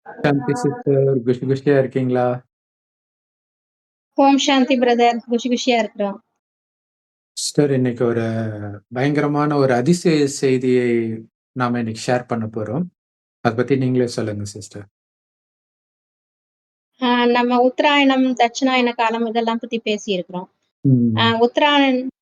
சாந்தி sister, குஷியா இருக்கீங்களா? ஓம் சாந்தி brother. குஷியா இருக்கிறோம். சிஸ்டர், இன்னைக்கு ஒரு பயங்கரமான ஒரு அதிசய செய்தியை நாம இன்னைக்கு ஷேர் பண்ண போறோம். அத பத்தி நீங்களே சொல்லுங்க சிஸ்டர். நம்ம உத்தராயணம், தட்சிணாயன காலம் இதெல்லாம் பத்தி பேசியிருக்கிறோம். ம். உத்தராயணம்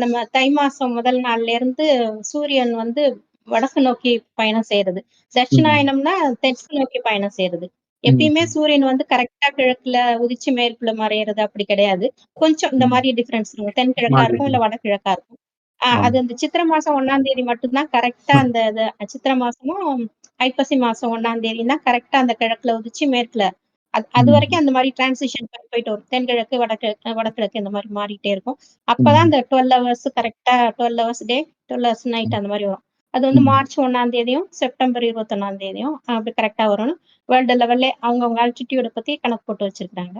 நம்ம தை மாசம் முதல் நாள்ல இருந்து சூரியன் வந்து வடக்கு நோக்கி பயணம் செய்யறது. ம். தட்சிணாயனம்னா தெற்கு நோக்கி பயணம் செய்யறது. எப்பயுமே ம். சூரியன் வந்து கரெக்ட்டா கிழக்குல உதிச்சு மேற்குல மறையறது அப்படி கிடையாது. கொஞ்சம் இந்த ம். மாரி டிஃபரன்ஸ் இருக்கும். தென்கிழக்கா இருக்கும், இல்ல மாறிடும். வடகிழக்கா இருக்கும். ஆமா. அது அந்த சித்திரை மாசம் 1ஆம் தேதி மட்டும் தான் கரெக்ட்டா அந்த இது சித்திரை மாசமும், ஐப்பசி மாசம் 1ஆம் தேதின்னா கரெக்ட்டா அந்த கிழக்குல உதிச்சு மேற்குல ம். அதுவரைக்கும் அந்த மாரி டிரான்சிஷன் போயிட்டு வரும். தென்கிழக்கு, வடகிழக்கு இந்த மாரி மாறிட்டே இருக்கும். அப்பதான் ம். அந்த 12 ஹவர்ஸ் கரெக்ட்டா 12 ஹவர்ஸ் டே, 12 ஹவர்ஸ் நைட் அந்த மாரி வரும். அது வந்து ம். மார்ச் 1ஆம் தேதியும், செப்டம்பர் 21ஆம் தேதியும் அப்படி கரெக்ட்டா வரும்னு வேர்ல்டு லெவல்லே அவங்கவங்க ஆல்டிட்யூட பத்தி கணக்கு போட்டு வச்சிருக்காங்க.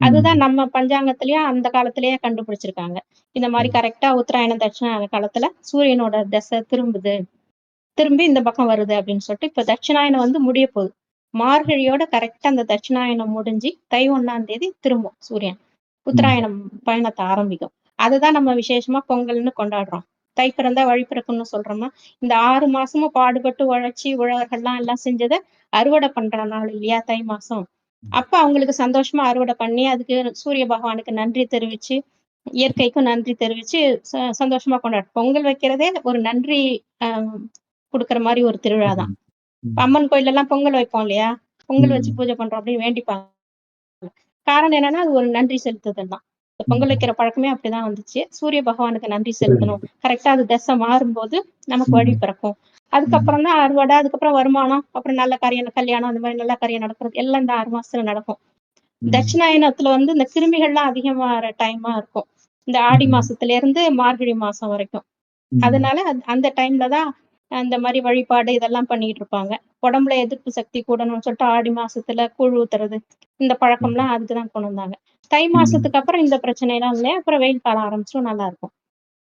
அதுதான் ம். நம்ம பஞ்சாங்கத்திலயும் அந்த காலத்திலேயே கண்டுபிடிச்சிருக்காங்க. இந்த மாரி கரெக்ட்டா உத்தராயணம், தட்சிணாயன காலத்துல சூரியனோட திசை திரும்புது. திரும்பி இந்த பக்கம் வருது அப்படின்னு சொல்லிட்டு இப்ப தட்சிணாயனம் வந்து முடிய போகுது. மார்கழியோட கரெக்டா அந்த தட்சிணாயனம் முடிஞ்சு தை 1ஆம் தேதி திரும்பும் சூரியன். ம். உத்தராயணம் பயணத்த ஆரம்பிக்கும். அதுதான் நம்ம விசேஷமா பொங்கல்னு கொண்டாடுறோம். தை பிறந்தா வழி பிறக்கும்னு சொல்றோமா, இந்த 6 மாசமும் பாடுபட்டு உழைச்சு உழவர்கள்லாம் எல்லாம் செஞ்சத அறுவடை பண்ற நாள் இல்லையா தை மாசம். அப்ப அவங்களுக்கு சந்தோஷமா அறுவடை பண்ணி, அதுக்கு சூரிய பகவானுக்கு நன்றி தெரிவிச்சு, இயற்கைக்கும் நன்றி தெரிவிச்சு சந்தோஷமா பொங்கல் வைக்கிறதே ஒரு நன்றி அ குடுக்குற மாரி ஒரு திருவிழா தான். ம். ம். அம்மன் கோயில்லலாம் பொங்கல் வைப்போம் இல்லையா? பொங்கல் வச்சு ம். பூஜை பண்றோம் அப்படின்னு வேண்டிப்பாங்க. காரணம் என்னன்னா, அது ஒரு நன்றி செலுத்துதல் தான். இந்த பொங்கல் ம். வைக்கிற பழக்கமே அப்படிதான் வந்துச்சு. சூரிய பகவானுக்கு நன்றி செலுத்தணும். புரியுது. கரெக்ட்டா அது தசை மாறும்போது நமக்கு வழி ம். பிறக்கும். ம். அதுக்கப்புறம் தான் அறுவடை, அதுக்கப்புறம் வருமானம், அப்புறம் நல்ல காரியம், கல்யாணம் அந்த மாரி நல்ல காரியம் நடக்கிறது எல்லாம் இந்த 6 மாசத்துல நடக்கும். ம். தட்சிணாயனத்துல வந்து இந்த கிருமிகள்லாம் அதிகமாற டைமா இருக்கும். இந்த ஆடி ம். மாசத்துல இருந்து மார்கழி மாசம் வரைக்கும். ம். அதனால அந்த டைம்ல தான் இந்த மாரி வழிபாடு இதெல்லாம் பண்ணிட்டு இருப்பாங்க. உடம்புல எதிர்ப்பு சக்தி கூடணும்னு சொல்லிட்டு ஆடி மாசத்துல கூழ் ஊத்துறது, இந்த ம். பழக்கம்லாம் அதுக்கு தான் கொண்டு வந்தாங்க. தை ம். மாசத்துக்கு அப்புறம் இந்த பிரச்சனைலாம் இல்ல. அப்புறம் வெயில் காலம் ஆரம்பிச்சுரும் நல்லாருக்கும்.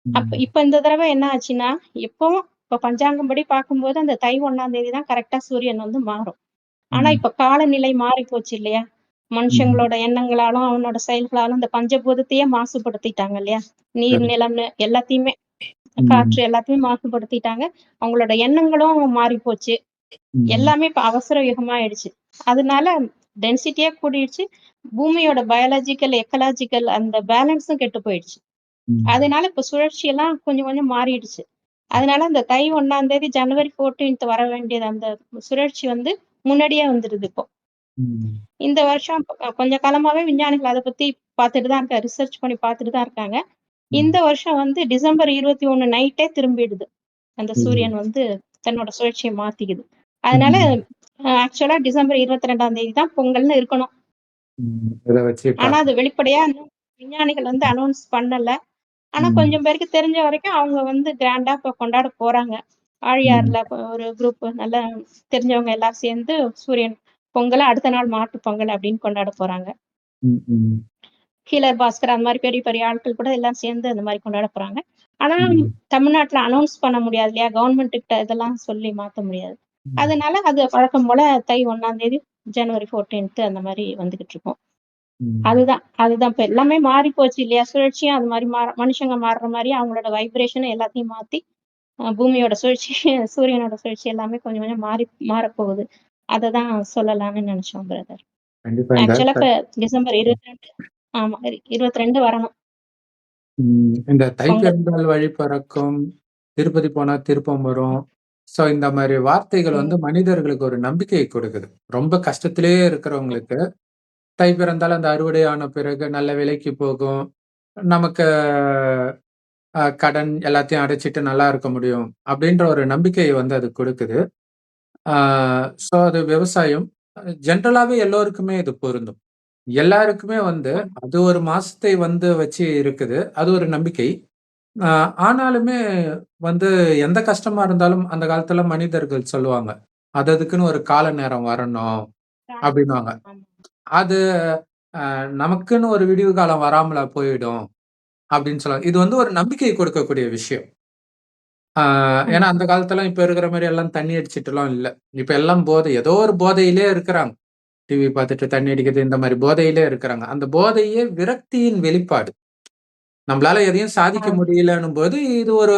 ம். இப்ப இந்த தடவ என்ன ஆச்சுன்னா, எப்பவும் இப்ப பஞ்சாங்கம்படி பார்க்கும்போது அந்த தை 1ஆம் தேதி தான் கரெக்ட்டா சூரியன் வந்து மாறும். ஆனா ம். இப்ப காலநிலை மாறி போச்சு இல்லையா? ம். மனுஷங்களோட எண்ணங்களாலும், அவனோட செயல்களாலும் இந்த பஞ்சபூதத்தையே மாசுபடுத்திட்டாங்க இல்லையா? நீர், சரி. நிலம்னு எல்லாத்தையுமே. ம். காற்று எல்லாத்தையும் மாசுபடுத்திட்டாங்க. அவங்களோட எண்ணங்களும் மாறிப்போச்சு. ம். எல்லாமே இப்ப அவசர யுகமா ஆயிடுச்சு. அதனால டென்சிட்டியே கூடிடுச்சு. பூமியோட பயாலஜிக்கல், எக்கலாஜிக்கல் அந்த பேலன்ஸும் கெட்டு போயிடுச்சு. ம். அதனால இப்ப சுழற்சி எல்லாம் கொஞ்சம் கொஞ்சம் மாறிடுச்சு. அதனால அந்த தை 1ஆம் தேதி ஜனவரி 14த் வர வேண்டியது அந்த சுழற்சி வந்து முன்னாடியே வந்துருது இப்போ. ம். இந்த வருஷம் கொஞ்ச காலமாவே விஞ்ஞானிகள் அத பத்தி பார்த்துட்டு தான் இருக்காங்க. ரிசர்ச் பண்ணி பார்த்துட்டு தான் இருக்காங்க. இந்த ம். வருஷம் வந்து டிசம்பர் 21 நைட்டே திரும்பிடுது. அந்த புரியுது. சூரியன் வந்து தன்னோட சுழற்சிய மாத்திக்குது. அதனால ம். ஆக்சுவலா டிசம்பர் 22ஆம் தேதி தான் பொங்கல்னு இருக்கணும். ம். இத வச்சு ஆனா அது பார்க்கணும். வெளிப்படையா இன்னும் விஞ்ஞானிகள் வந்து அனௌன்ஸ் பண்ணல. ஆனா ம். கொஞ்சம் பேருக்கு தெரிஞ்ச வரைக்கும் அவங்க வந்து கிராண்டா இப்ப கொண்டாட போறாங்க. ம். ஆழியார்ல ஒரு குரூப் நல்லா தெரிஞ்சவங்க எல்லாரும் சேர்ந்து சூரியன் பொங்கல அடுத்த நாள் மாட்டு பொங்கல் அப்படின்னு கொண்டாட போறாங்க. ம். ம். ஹீலர் பாஸ்கர் அந்த மாரி பெரிய பெரிய ஆட்கள் கூட எல்லாம் சேர்ந்து அந்த மாரி கொண்டாட போறாங்க. ஆனா ம். தமிழ்நாட்டுல அனௌன்ஸ் பண்ண முடியாது இல்லையா? கவர்மெண்ட் கிட்ட இதெல்லாம் சொல்லி மாத்த முடியாது. ம். அதனால அது வழக்கம் போல தை 1ஆம் தேதி, ஜனவரி 14த் அந்த மாரி வந்துகிட்டு இருக்கும். ம். அதுதான் இப்ப எல்லாமே மாறி போச்சு இல்லையா? சுழற்சியும் அது மாரி மனுஷங்க மாறுற மாரி அவங்களோட வைப்ரேஷன் எல்லாத்தையும் மாத்தி, பூமியோட சுழற்சி, சூரியனோட சுழற்சி எல்லாமே கொஞ்சம் கொஞ்சம் மாறப்போகுது. அததான் சொல்லலாம்னு நெனச்சோம் பிரதர். கண்டிப்பா இந்த ஆக்சுவலா இப்ப டிசம்பர் 22 ஆமா 22 வரணும் இந்த தை பொங்கல். பிறந்தால் வழி பிறக்கும், திருப்பதி போனா திருப்பம் வரும். ஸோ இந்த மாரி வார்த்தைகள் ம். வந்து மனிதர்களுக்கு ஒரு நம்பிக்கைய கொடுக்குது. ரொம்ப கஷ்டத்திலேயே இருக்கிறவங்களுக்கு, தை பிறந்தால் அந்த அறுவடை ஆன பிறகு நல்ல விலைக்கு போகும். நமக்கு கடன் எல்லாத்தையும் அடைச்சுட்டு நல்லா இருக்க முடியும். அப்படின்ற ஒரு நம்பிக்கைய வந்து அது கொடுக்குது. ஆ ஸோ அது விவசாயம். ஜெனரலாவே எல்லோருக்குமே இது பொருந்தும். எல்லாருக்குமே வந்து ஆமா. அது ஒரு மாசத்தை வந்து வச்சு இருக்குது. அது ஒரு நம்பிக்கை. ஆ ஆனாலுமே வந்து எந்த கஷ்டமா இருந்தாலும் அந்த காலத்துல மனிதர்கள் சொல்லுவாங்க. அது அதுக்குன்னு ஒரு கால நேரம் வரணும் அப்டின்னுவாங்க. ஆமா. அது நமக்குன்னு ஒரு விடிவு காலம் வராமலா போயிடும் அப்டின்னு சொல்லுவாங்க. இது வந்து ஒரு நம்பிக்கை கொடுக்கக்கூடிய விஷயம். ஆ ஏன்னா ஆமா. அந்த காலத்துல இப்ப இருக்கிற மாரி எல்லாம் தண்ணி அடிச்சுட்டுலாம் இல்ல. இப்ப எல்லாம் போதை ஏதோ ஒரு போதையிலே இருக்கிறாங்க. டிவி பார்த்துட்டு தண்ணி அடிக்கிறது இந்த மாதிரி போதையிலே இருக்கிறாங்க. அந்த போதையே விரக்தியின் வெளிப்பாடு. நம்மளால எதையும் சாதிக்க முடியலன்னும் போது இது ஒரு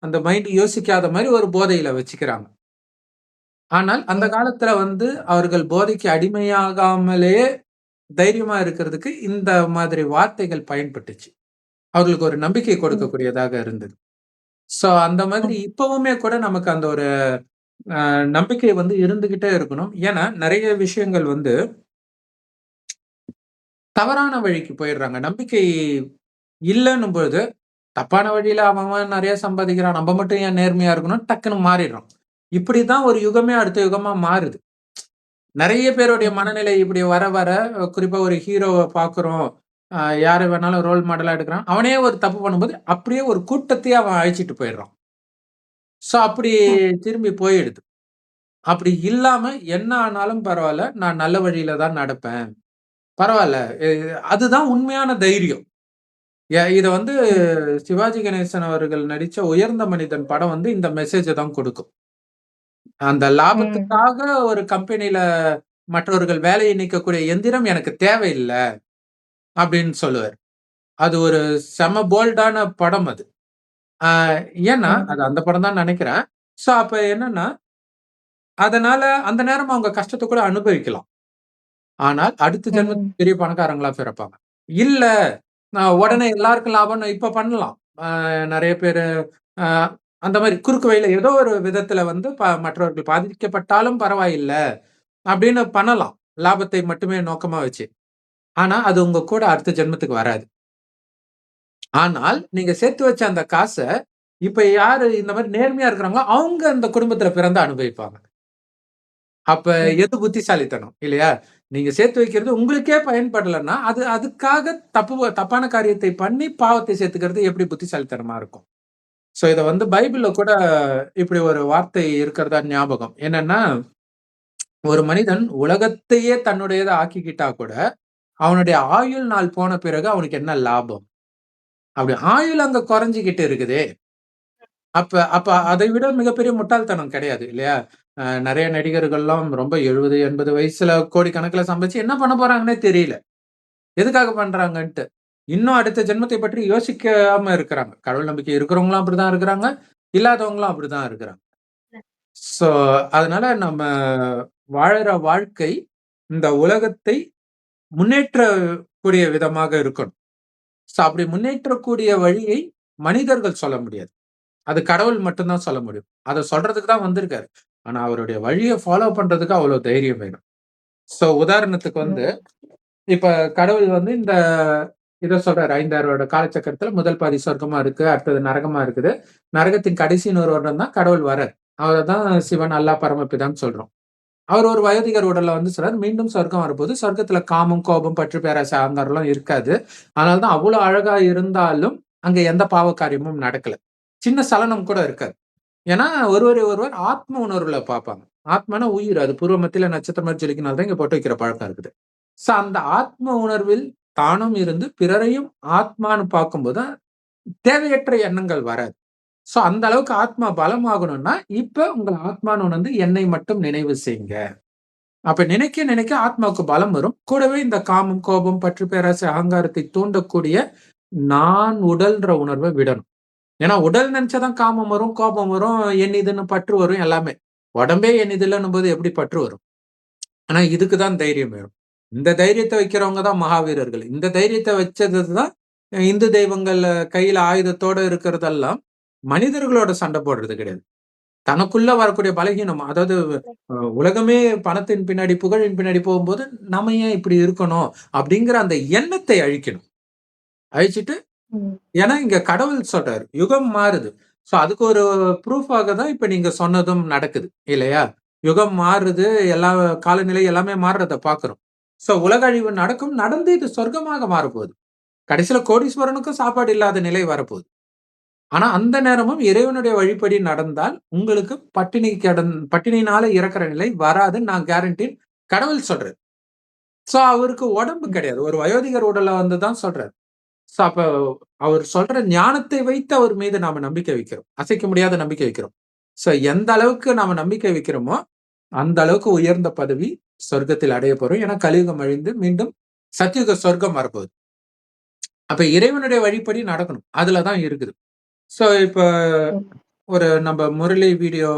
அந்த மைண்ட் யோசிக்காத மாதிரி ஒரு போதையில வச்சுக்கிறாங்க. ஆனால் அந்த காலத்துல வந்து அவர்கள் போதைக்கு அடிமையாகாமலே தைரியமா இருக்கிறதுக்கு இந்த மாதிரி வார்த்தைகள் பயன்பட்டுச்சு. அவர்களுக்கு ஒரு நம்பிக்கை கொடுக்கக்கூடியதாக இருந்தது. சோ அந்த மாதிரி இப்பவுமே கூட நமக்கு அந்த ஒரு நம்பிக்கை வந்து இருந்துகிட்டே இருக்கணும். ஏன்னா நிறைய விஷயங்கள் வந்து தவறான வழிக்கு போயிடுறாங்க. நம்பிக்கை இல்லன்னும் பொழுது தப்பான வழியில அவன் நிறைய சம்பாதிக்கிறான், நம்ம மட்டும் ஏன் நேர்மையா இருக்கணும், டக்குன்னு மாறிடுறோம். இப்படிதான் ஒரு யுகமே அடுத்த யுகமா மாறுது. நிறைய பேருடைய மனநிலை இப்படி வர வர குறிப்பா ஒரு ஹீரோவை பாக்குறோம், யார வேணாலும் ரோல் மாடலா எடுக்கிறான், அவனே ஒரு தப்பு பண்ணும்போது அப்படியே ஒரு கூட்டத்தையே அவன் அழிச்சிட்டு போயிடுறான். சோ அப்படி திரும்பி போயிடுது. அப்படி இல்லாம என்ன ஆனாலும் பரவாயில்ல, நான் நல்ல வழியில தான் நடப்பேன், பரவாயில்ல. அதுதான் உண்மையான தைரியம். இத வந்து சிவாஜி கணேசன் அவர்கள் நடிச்ச உயர்ந்த மனிதன் படம் வந்து இந்த மெசேஜ தான் கொடுக்கும். அந்த லாபத்துக்காக ஒரு கம்பெனில மற்றவர்கள் வேலையை நீக்கக்கூடிய எந்திரம் எனக்கு தேவையில்ல அப்படின்னு சொல்லுவாரு. அது ஒரு செம போல்டான படம் அது. ஏன்னா அது அந்த படம் தான் நினைக்கிறேன். சோ அப்ப என்னன்னா, அதனால அந்த நேரம் அவங்க கஷ்டத்த கூட அனுபவிக்கலாம். ஆனால் அடுத்த ஜென்மத்துல பெரிய பணக்காரங்களா பிறப்பாங்க. இல்ல உடனே எல்லாருக்கும் லாபம்னு இப்ப பண்ணலாம். நெறைய பேரு அ அந்த மாரி குறுக்கு வழியில ஏதோ ஒரு விதத்துல வந்து மற்றவர்கள் பாதிக்கப்பட்டாலும் பரவாயில்ல அப்படின்னு பண்ணலாம். லாபத்தை மட்டுமே நோக்கமா வச்சு. ஆனா அது உங்க கூட அடுத்த ஜென்மத்துக்கு வராது. ஆனால் நீங்க சேர்த்து வச்ச அந்த காச இப்ப யாரு இந்த மாரி நேர்மையா இருக்கிறாங்களோ, அவங்க அந்த குடும்பத்துல பிறந்து அனுபவிப்பாங்க. அப்ப எது புத்திசாலித்தனம் இல்லையா? நீங்க சேர்த்து வைக்கிறது உங்களுக்கே பயன்படலன்னா, அது அதுக்காக தப்பான காரியத்தை பண்ணி பாவத்தை சேர்த்துக்கிறது எப்படி புத்திசாலித்தனமா இருக்கும்? சோ இத வந்து பைபிள்ல கூட இப்படி ஒரு வார்த்தை இருக்கிறதா ஞாபகம். என்னன்னா, ஒரு மனிதன் உலகத்தையே தன்னுடையதா ஆக்கிக்கிட்டா கூட, அவனுடைய ஆயுள் நாள் போன பிறகு அவனுக்கு என்ன லாபம்? அப்படி ஆயுள் அங்க குறைஞ்சுகிட்டு இருக்குதே. அப்ப அப்ப அதை விட மிகப்பெரிய முட்டாள்தனம் கிடையாது இல்லையா? நெறைய நடிகர்கள்லாம் ரொம்ப 70, 80 வயசுல கோடிக்கணக்குல சம்பாதிச்சு என்ன பண்ண போறாங்கன்னே தெரியல. எதுக்காக பண்றாங்கன்ட்டு. இன்னும் அடுத்த ஜென்மத்தை பற்றி யோசிக்காம இருக்கிறாங்க. கடவுள் நம்பிக்கை இருக்கிறவங்களும் அப்படிதான் இருக்கிறாங்க. இல்லாதவங்களும் அப்படிதான் இருக்கிறாங்க. சோ, அதனால நம்ம வாழுற வாழ்க்கை இந்த உலகத்தை முன்னேற்றக்கூடிய விதமாக இருக்கணும். சோ, அப்படி முன்னேற்றக்கூடிய வழியை மனிதர்கள் சொல்ல முடியாது. அது கடவுள் மட்டும் தான் சொல்ல முடியும். அத சொல்றதுக்கு தான் வந்திருக்காரு. ஆனா அவருடைய வழிய ஃபாலோ பண்றதுக்கு அவ்வளவு தைரியம் வேணும். சோ, உதாரணத்துக்கு வந்து இப்ப கடவுள் வந்து இந்த இத சொல்றாரு. 5,000 வருட காலச்சக்கரத்துல முதல் பாதி சொர்க்கமா இருக்கு. அடுத்தது நரகமா இருக்குது. நரகத்தின் கடைசி 100 வருடம் தான் கடவுள் வரார். அவரதான் சிவன், அல்லாஹ், பரமபிதான்னு சொல்றோம். அவர் ஒரு வயோதிகர் உடல்ல வந்து சொல்றாரு, மீண்டும் சொர்க்கம் வரப்போது. சொர்க்கத்துல காமம், கோபம், பற்று, பேராசை, அகங்காரம்லாம் இருக்காது. அதனால தான் அவ்வளவு அழகா இருந்தாலும் அங்க எந்த பாவ காரியமும் நடக்கல. சின்ன சலனம் கூட இருக்காது. ஏன்னா ஒருவரை ஒருவர் ஆத்ம உணர்வுல பார்ப்பாங்க. ஆத்மனா உயிர். அது பூர்வ மத்தியில நட்சத்திரம் மாதிரி ஜொலிக்கிறனால தான் இங்க போட்டு வைக்கிற பழக்கம் இருக்குது. சோ அந்த ஆத்ம உணர்வில் தானும் இருந்து பிறரையும் ஆத்மான்னு பார்க்கும்போது தேவையற்ற எண்ணங்கள் வராது. சோ அந்த அளவுக்கு ஆத்மா பலமாகணும்னா, இப்ப உங்க ஆத்மான்னு உணர்ந்து என்னை மட்டும் நினைவு செய்யுங்க. அப்ப நினைக்க நினைக்க ஆத்மாவுக்கு பலம் வரும். கூடவே இந்த காமம், கோபம், பற்று, பேராசை, அகங்காரத்தை தூண்டக்கூடிய நான் உடல்ன்ற உணர்வை விடணும். ஏன்னா உடல் நினைச்சாதான் காமம் வரும், கோபம் வரும், எண்ணிதுன்னு பற்று வரும் எல்லாமே. உடம்பே எண்ணிதில்லன்னும் போது எப்படி பற்று வரும்? ஆனா இதுக்கு தான் தைரியம் வேணும். இந்த தைரியத்தை வைக்கிறவங்க தான் மகாவீரர்கள். இந்த தைரியத்தை வச்சதுதான் இந்து தெய்வங்கள் கையில ஆயுதத்தோட இருக்கிறதெல்லாம் மனிதர்களோட சண்டை போடுறது கிடையாது. தனக்குள்ள வரக்கூடிய பலகீனம். அதாவது உலகமே பணத்தின் பின்னாடி, புகழின் பின்னாடி போகும்போது, நம்ம ஏன் இப்படி இருக்கணும்? அப்படிங்கிற அந்த எண்ணத்தை அழிக்கணும். அழிச்சிட்டு ஏன்னா இங்க கடவுள் சொல்றாரு. யுகம் மாறுது. சோ அதுக்கு ஒரு ப்ரூஃபாக தான் இப்ப நீங்க சொன்னதும் நடக்குது. இல்லையா? யுகம் மாறுது. எல்லா காலநிலை எல்லாமே மாறுறத பார்க்கிறோம். சோ உலக அழிவு நடக்கும். நடந்து இது சொர்க்கமாக மாறப்போகுது. கடைசியில கோடீஸ்வரனுக்கும் சாப்பாடு இல்லாத நிலை வரப்போகுது. ஆனா அந்த நேரமும் இறைவனுடைய வழிப்படி நடந்தால் உங்களுக்கு பட்டினியினால இறக்கிற நிலை வராதுன்னு நான் கேரண்டின்னு கடவுள் சொல்றாரு. சோ அவருக்கு உடம்பு கிடையாது. ஒரு வயோதிகர் உடல்ல வந்து தான் சொல்றாரு. சோ அப்ப அவர் சொல்ற ஞானத்தை வைத்து அவர் மீது நாம நம்பிக்கை வைக்கிறோம். அசைக்க முடியாத நம்பிக்கை வைக்கிறோம். சோ எந்த அளவுக்கு நாம நம்பிக்கை வைக்கிறோமோ, அந்த அளவுக்கு உயர்ந்த பதவி சொர்க்கத்தில் அடைய போறோம். ஏன்னா கலியுகம் அழிந்து மீண்டும் சத்தியுக சொர்க்கம் வரப்போகுது. அப்ப இறைவனுடைய வழிப்படி நடக்கணும். அதுலதான் இருக்குது. சோ இப்ப ஒரு நம்ம முரளி வீடியோ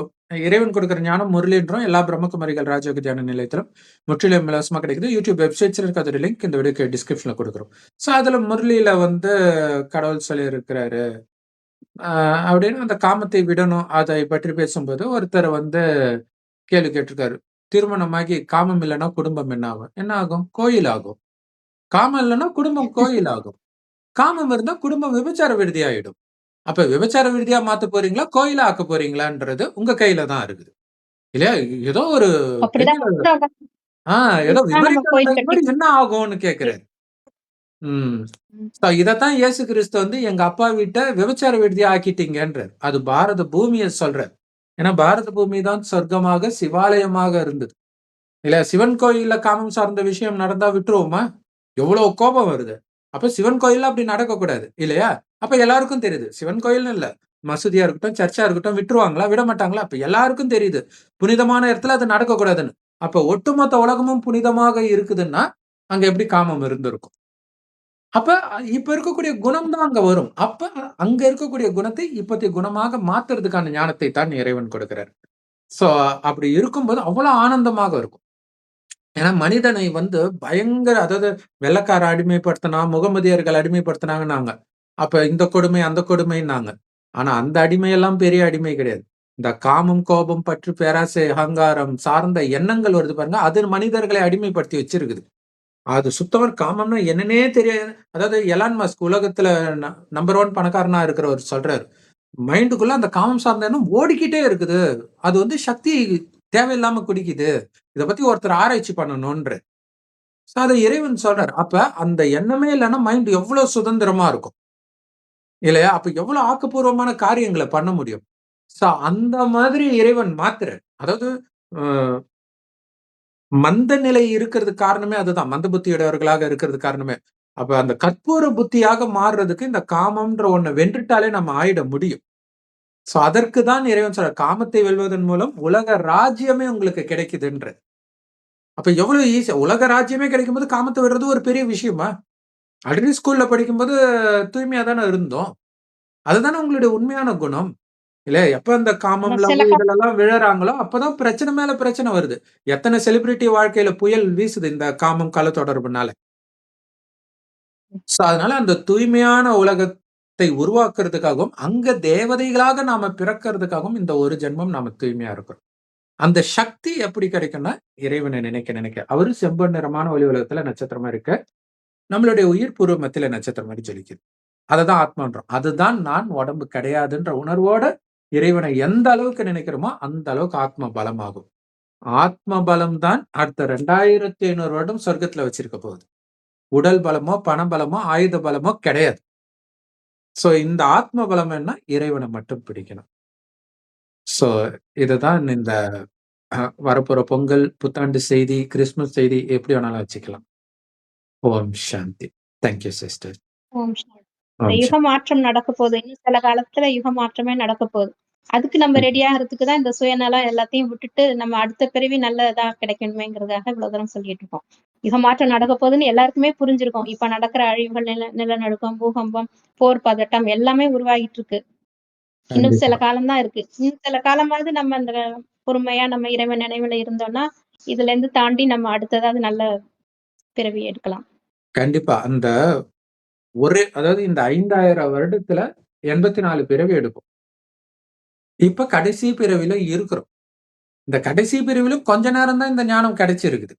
இறைவன் கொடுக்கிற ஞானம் முரளின்றோம் எல்லா பிரம்மகுமாரிகள் ராஜயோக தியான நிலையத்திலும் முற்றிலும் இலவசமா கிடைக்குது. யூடியூப் வெப்சைட்ஸ்ல இருக்க அதோட லிங்க் இந்த வீடியோக்கு டிஸ்கிரிப்ஷன்ல கொடுக்குறோம். சோ அதுல முரளியில வந்து கடவுள் சொல்லி இருக்கிறாரு அப்படின்னு அந்த காமத்தை விடணும் அதை பற்றி பேசும்போது ஒருத்தர் வந்து கேள்வி கேட்டிருக்காரு. திருமணமாகி காமம் இல்லைன்னா குடும்பம் என்ன ஆகும்? என்ன ஆகும்? கோயில் ஆகும். காமம் இல்லைன்னா குடும்பம் கோயில் ஆகும். காமம் இருந்தா குடும்பம் விபச்சார விடுதி ஆயிடும். அப்ப விபச்சார விடுதியா மாத்த போறீங்களா? கோயிலா ஆக்க போறீங்களான்றது உங்க கையில தான் இருக்குது. இல்லையா? ஏதோ ஒரு அப்படிதான் பெரிய சொல்றாங்க. ஏதோ இதுதான் நம்ம விவரிக்கிற கோயில் டைம் கட்டி மாதிரி என்ன ஆகும்னு கேட்கிறாரு. ம். ம். இதத்தான் இயேசு கிறிஸ்து வந்து எங்க அப்பா வீட்ட விபச்சார விடுதியா ஆக்கிட்டீங்கன்றார். அது பாரத பூமியை சொல்றார். ஏன்னா பாரத பூமி தான் சொர்க்கமாக சிவாலயமாக இருந்தது. இல்ல சிவன் கோயில்ல காமம் சார்ந்த விஷயம் நடந்தா விட்டுருவோமா? எவ்வளவு கோபம் வருது. அப்ப சிவன் கோயில்ல அப்படி நடக்கக்கூடாது இல்லையா? அப்ப எல்லாருக்கும் தெரியுது. சிவன் கோயில்னு இல்ல. மசூதியா இருக்கட்டும், சர்ச்சா இருக்கட்டும் விட்டுருவாங்களா? விட மாட்டாங்களா? அப்ப எல்லாருக்கும் தெரியுது. புனிதமான இடத்துல அது நடக்கக்கூடாதுன்னு. அப்ப ஒட்டுமொத்த உலகமும் புனிதமாக இருக்குதுன்னா, அங்க எப்படி காமம் இருந்திருக்கும்? அப்ப இப்ப இருக்கக்கூடிய குணம் தான் அங்க வரும். அப்ப அங்க இருக்கக்கூடிய குணத்தை இப்பத்திய குணமாக மாத்துறதுக்கான ஞானத்தை தான் இறைவன் கொடுக்கிறார். சோ அப்படி இருக்கும்போது அவ்வளவு ஆனந்தமாக இருக்கும். ஏன்னா மனிதனை வந்து பயங்கர அதாவது வெள்ளைக்கார அடிமைப்படுத்தினா, முகமதியர்கள் அடிமைப்படுத்தினாங்கன்னாங்க. அப்ப இந்த கொடுமை, அந்த கொடுமைன்னாங்க. ஆனா அந்த அடிமையெல்லாம் பெரிய அடிமை கிடையாது. இந்த காமம், கோபம், பற்று, பேராசை, அகங்காரம் சார்ந்த எண்ணங்கள் வருது பாருங்க. அது மனிதர்களை அடிமைப்படுத்தி வச்சிருக்குது. அது சுத்தமா காமம்னா என்னன்னே தெரியாது. அதாவது எலான் மஸ்க் உலகத்துல நம்பர் 1 பணக்காரனா இருக்கிறவர் சொல்றாரு. மைண்டுக்குள்ள அந்த காமம் சார்ந்த எண்ணம் ஓடிக்கிட்டே இருக்குது. அது வந்து சக்தி தேவையில்லாம குடிக்குது. இத பத்தி ஒருத்தர் ஆராய்ச்சி பண்ணணும்ன்றாரு. அத இறைவன் சொல்றாரு. அப்ப அந்த எண்ணமே இல்லன்னா மைண்ட் எவ்வளவு சுதந்திரமா இருக்கும். இல்லையா? அப்ப எவ்வளவு ஆக்கப்பூர்வமான காரியங்கள பண்ண முடியும். அந்த மாதிரி இறைவன் மாத்துறாரு. அதாவது அ மந்த நிலை இருக்கிறதுக்கு காரணமே அதுதான். மந்த புத்தியுடையவர்களாக இருக்கிறதுக்கு காரணமே. அப்ப அந்த கற்பூர புத்தியாக மாறுறதுக்கு இந்த காமம்ன்ற ஒண்ண வென்றுட்டாலே நம்ம ஆயிட முடியும். அதற்கு தான் இறைவன் சொல்றார். காமத்தை வெல்வதன் மூலம் உலக ராஜ்யமே உங்களுக்கு கிடைக்குதுன்றார். அப்ப எவ்வளவு ஈஸியா உலக ராஜ்யமே கிடைக்கும்போது காமத்த விடுறது ஒரு பெரிய விஷயமா? ஆல்ரெடி ஸ்கூல்ல படிக்கும்போது தூய்மையா தானே இருந்தோம். அதுதானே உங்களுடைய உண்மையான குணம். இல்ல எப்ப அந்த காமம், லவ் சில இதுலலாம் விழறாங்களோ, அப்பதான் பிரச்சனை மேல பிரச்சனை வருது. எத்தன செலிபிரிட்டி வாழ்க்கையில புயல் வீசுது இந்த காமம், கள்ள தொடர்புனால. அதனால அந்த தூய்மையான உலகத்தை உருவாக்குறதுக்காகவும், அங்க தேவதைகளாக நாம பிறக்கறதுக்காகவும் இந்த ஒரு ஜென்மம் நாம தூய்மையா இருக்கிறோம். அந்த சக்தி எப்படி கிடைக்கும்னா, இறைவனை நினைக்க நினைக்க. அவரு செம்பொன் நிறமான ஒளி உலகத்துல நட்சத்திரமா இருக்க, நம்மளுடைய உயிர் பூர்வ மத்தியில நட்சத்திரம் மாரி ஜொலிக்குது. அததான் ஆத்மான்றோம். அதுதான் நான் உடம்பு கிடையாதுன்ற உணர்வோட இறைவனை எந்த அளவுக்கு நினைக்கிறோமோ, அந்த அளவுக்கு ஆத்ம பலமாகும். ஆத்ம பலம் தான் அடுத்த 2500 வருடம் சொர்க்கத்துல வச்சிருக்க போகுது. உடல் பலமோ, பண பலமோ, ஆயுத பலமோ கிடையாது. இந்த ஆத்ம பலம் என்ன? இறைவனை மட்டும் பிடிக்கணும். சோ இதுதான் இந்த வரப்போற பொங்கல், புத்தாண்டு செய்தி, கிறிஸ்துமஸ் செய்தி எப்படி வேணாலும் வச்சுக்கலாம். Om Shanti. Thank you sister. Om Shanti. இந்த ஓம் யுக சாந்தி. மாற்றம் நடக்க போகுது. இன்னும் சில காலத்துல யுக மாற்றமே நடக்க போகுது. அதுக்கு நம்ம ரெடி ஆகுறதுக்கு தான் இந்த சுயநலம் எல்லாத்தையும் விட்டுட்டு, நம்ம அடுத்த பிறவி நல்லதா கிடைக்கணுமேங்கிறதுக்காக இவ்வளவு தூரம் சொல்லிட்டு இருக்கோம். யுக மாற்றம் நடக்க போகுதுன்னு எல்லாருக்குமே புரிஞ்சிருக்கும். இப்ப நடக்கிற அழிவுகள், நிலநடுக்கம், பூகம்பம், போர் பதட்டம் எல்லாமே உருவாகிட்டு இருக்கு. இன்னும் சில கண்டிப்பா. காலம் தான் இருக்கு. இன்னும் சில காலமாவது நம்ம அந்த பொறுமையா நம்ம இறைவன் நினைவுல இருந்தோம்னா, இதுல இருந்து தாண்டி நம்ம அடுத்ததாவது நல்ல பிறவி எடுக்கலாம். கண்டிப்பா. அந்த அதாவது இந்த 5000 வருடத்துல 84 பிறவி எடுப்போம். இப்ப கடைசி பிறவில இருக்கிறோம். இந்த கடைசி பிறவிலும் கொஞ்ச நேரம் தான் இந்த ஞானம் கிடைச்சிருக்குது.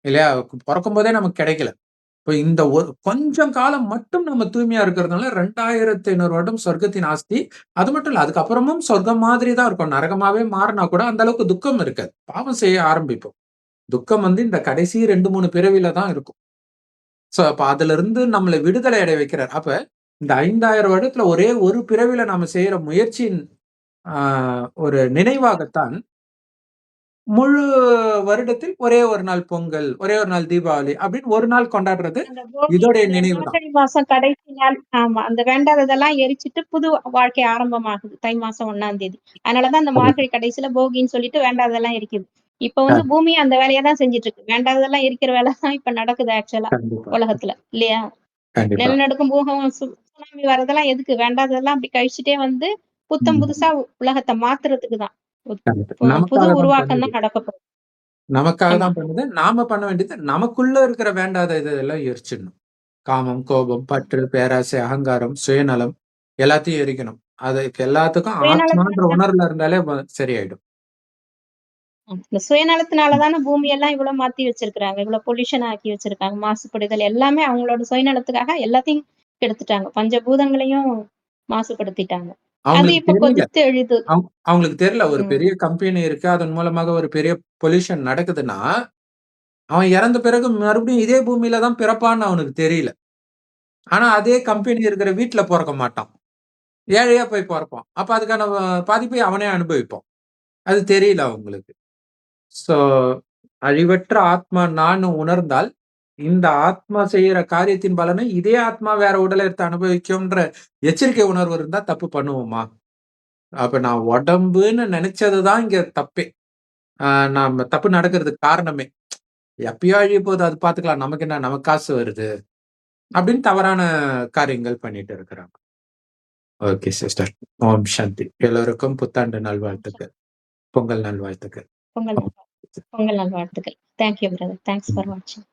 இல்லையா? பொறக்கும்போதே நமக்கு கிடைக்கல. இப்ப இந்த கொஞ்சம் காலம் மட்டும் நம்ம தூய்மையா இருக்கிறதுனால 2500 வருடம் சொர்க்கத்தின் ஆஸ்தி. அது மட்டும் இல்ல. அதுக்கப்புறமும் சொர்க்கம் மாதிரி தான் இருக்கும். நரகமாவே மாறுனா கூட அந்த அளவுக்கு துக்கம் இருக்காது. பாவம் செய்ய ஆரம்பிப்போம். துக்கம் வந்து இந்த கடைசி 2, 3 பிறவில தான் இருக்கும். அப்ப அதிலிருந்து நம்மள விடுதலை அடைய வைக்கிறார். அப்ப இந்த 5000 வருடத்துல ஒரே ஒரு பிறவில நாம செய்யற முயற்சியின் ஆ ஒரு நினைவாகத்தான் முழு வருடத்தில் ஒரே ஒரு நாள் பொங்கல், ஒரே ஒரு நாள் தீபாவளி அப்படின்னு ஒரு நாள் கொண்டாடுறது அந்த போகி இதோடைய அந்த நினைவு தான். மார்கழி மாசம் கடைசி நாள் ஆமா. அந்த வேண்டாததெல்லாம் எரிச்சுட்டு புது வாழ்க்கை ஆரம்பமாகுது. தை மாசம் 1ஆம் தேதி. அதனால தான் அந்த மார்கழி கடைசியில போகின்னு சொல்லிட்டு வேண்டாததெல்லாம் எரிக்குது. இப்ப வந்து பூமி அந்த வேலைய தான் செஞ்சுட்டு இருக்கு. வேண்டாததெல்லாம் எரிக்கிற வேலை தான் இப்ப நடக்குது ஆக்சுவலா கண்டிப்பா, உலகத்துல. இல்லையா? கண்டிப்பா, நிலநடுக்கம், பூகம்பம், சுனாமி வரதெல்லாம் எதுக்கு? வேண்டாததெல்லாம் அப்படி கழிச்சுட்டே வந்து புத்தம் புதுசா ம். உலகத்த மாத்துறதுக்கு தான். கண்டிப்பா. புது நமக்காக தான் உருவாக்கம் பண்ணுது. தான் நடக்கப்போகுது. நமக்காக ஆமா. தான் பண்ணுது. நாம பண்ண வேண்டியது நமக்குள்ள இருக்கிற வேண்டாத இதெல்லாம் எரிச்சிடணும். காமம், கோபம், பற்று, பேராசை, அகங்காரம், சுயநலம் எல்லாத்தையும் எரிக்கணும். அதுக்கு எல்லாத்துக்கும் ஆத்மான்ற சுயநலத்தினால உணர்வுல இருந்தாலே சரியாயிடும். இந்த சுயநலத்தினால தானே பூமியெல்லாம் இவ்வளவு மாத்தி வச்சிருக்கிறாங்க. இவ்வளவு பொல்யூஷன் ஆக்கி வச்சிருக்காங்க. மாசுபடுதல் எல்லாமே அவங்களோட சுயநலத்துக்காக எல்லாத்தையும் கெடுத்துட்டாங்க. பஞ்சபூதங்களையும் மாசுபடுத்திட்டாங்க. அது அவங்களுக்கு இப்ப தெரியல. கொதித்து எழுது. அவங்களுக்கு தெரியல. ஒரு ம். பெரிய கம்பெனி இருக்கு. அதன் மூலமாக ஒரு பெரிய பொல்யூஷன் நடக்குதுன்னா, அவன் இறந்த பிறகு மறுபடியும் இதே பூமியில தான் பிறப்பான்னு அவனுக்கு தெரியல. ஆனா அதே கம்பெனி இருக்கிற வீட்ல பொறக்க மாட்டான். ஏழையா போய் பொறப்பான். அப்ப அதுக்கான பாதிப்பை அவனே அனுபவிப்பான். அது தெரியல அவங்களுக்கு. சோ, அழிவற்ற ஆத்மா நான் உணர்ந்தால், இந்த ஆத்மா செய்யற காரியத்தின் பலனை இதே ஆத்மா வேற உடல எடுத்து அனுபவிக்கும்ன்ற எச்சரிக்கை உணர்வு இருந்தா தப்பு பண்ணுவோமா? அப்ப நான் உடம்புன்னு நெனச்சது தான் இங்க தப்பே. ஆ நாம தப்பு நடக்கிறதுக்கு காரணமே. எப்பயோ அழியப் போது அது பார்த்துக்கலாம். நமக்கு என்ன? நமக்கு காசு வருது. அப்படின்னு தவறான காரியங்கள் பண்ணிட்டு இருக்கிறாங்க. Okay sister. ஓம் சாந்தி. எல்லோருக்கும் புத்தாண்டு நல்வாழ்த்துக்கள். பொங்கல் நல்வாழ்த்துக்கள். பொங்கல் நல்வாழ்த்துக்கள். Thank you, brother. Thanks for watching.